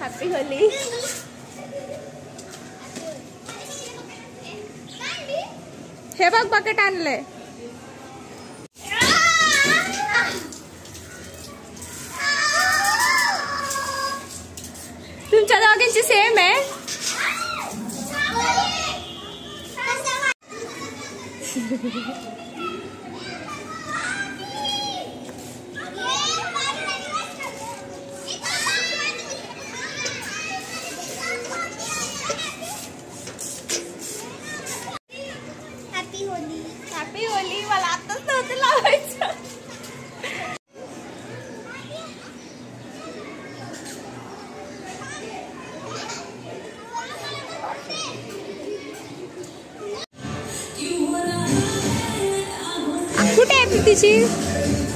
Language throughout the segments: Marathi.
Happy Holy. हे बघ बकेट आणलंय। तुमच्या दोघांची सेम आहे। हॅपी होली मला आताच नव्हतं लावायचं। कुठे आहे प्रीतीची?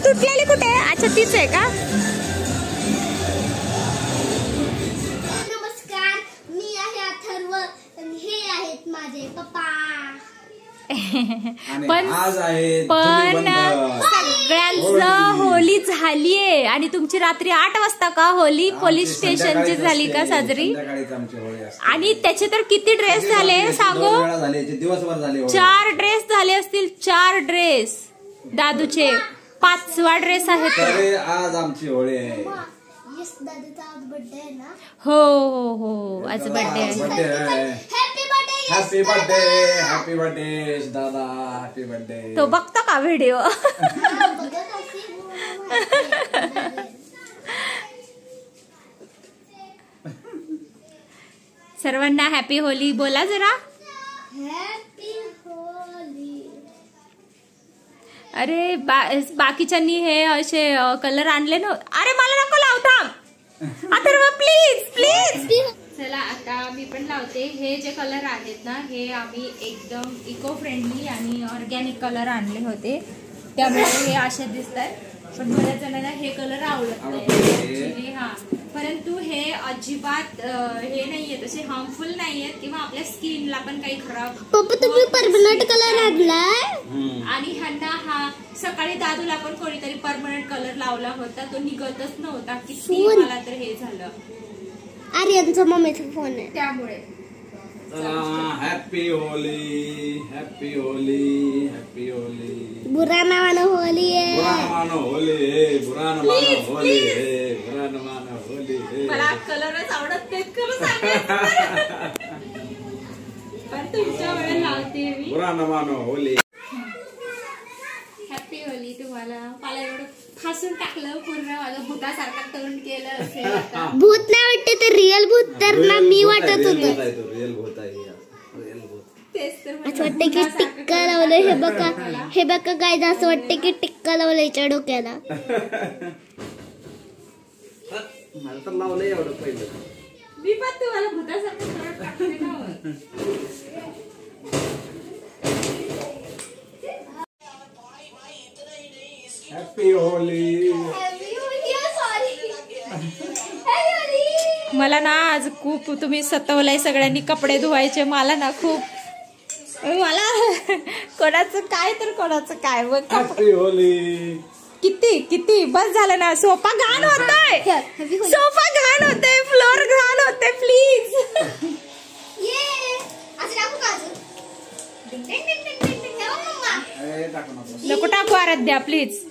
तुटलेली कुठे आहे? अच्छा तीच आहे का? नमस्कार, मी आहे अथर्व आणि हे आहेत माझे पप्पा। पण सगळ्यांचं होली झालीये आणि तुमची रात्री 8 वाजता का होली पोलीस स्टेशनची झाली का साजरी? आणि त्याचे तर किती ड्रेस झाले सांगू? 4 ड्रेस झाले असतील। 4 ड्रेस दादूचे। 5वा ड्रेस आहे तर आज आमची होळी आहे। दादाचा आज बर्थडे आहे ना? हो हो हो आज बर्थडे आहे। हॅपी बर्थडे हॅपी बर्थडे दादा हॅपी बर्थडे। तो बघतो का व्हिडिओ? सर्वांना हॅपी होली बोला जरा। Happy Holy. अरे बाकीच्यांनी हे असे कलर आणले ना। अरे मला नको लाव, थांब अथर्व प्लीज प्लीज। चला आता मी पण लावते। हे जे कलर आहेत ना हे आम्ही एकदम इको फ्रेंडली आणि ऑर्गॅनिक कलर आणले होते, त्यामुळे हे असे दिसतात। पण बऱ्याच जणांना हे कलर आवडत नाही। हा परंतु हे अजिबात हे नाहीये, तसे हार्मफुल नाहीयेत किंवा आपल्या स्किनला पण काही खराब। पप्पा तुम्ही परमनंट कलर आणलाय? आणि ह्यांना हा सकाळी दादूला पण कोणीतरी परमनंट कलर लावला होता, तो निघतच नव्हता। किती मला तर हे झालं। आर्यनचा मम्मीचा फोन आहे त्यामुळे। Happy Holy happy Holy happy Holy. बुरा ना मानो होली है, बुरा न मानो होली है, बुरा न मानो होली है, बुरा न मानो होली है। मला कलरच आवडत नाहीत खरं पण तुमच्या वेळेला लावते मी। बुरा न मानो होली। हॅपी होली तुम्हाला। मला एवढं फासून टाकलं पूर्ण, माझं भूतासारखा करून केलं असेल। भूत नाही वाटते तर रिअल भूत तर ना मी वाटत होतं। रिअल भूत आहे रिअल भूत। तेच तर असं वाटतं की टिक्का लावलंय। हे बघा काय असं वाटतं की टिक्का लावलंय याच्या डोक्याला। मला तर लावलंय एवढं पहिलं। मी पण तुम्हाला भूतासारखं करून टाकते ना। Happy Holy. मला ना आज खूप तुम्ही सतवलंय सगळ्यांनी कपडे धुवायचे। मला ना खूप कोणाचं काय तर कोणाचं काय। Happy Holy. किती किती बस झालं ना। सोफा घाण होतोय, सोफा घाण होतोय, फ्लोर घाण होते। प्लीज नको टाकू आराध्या प्लीज।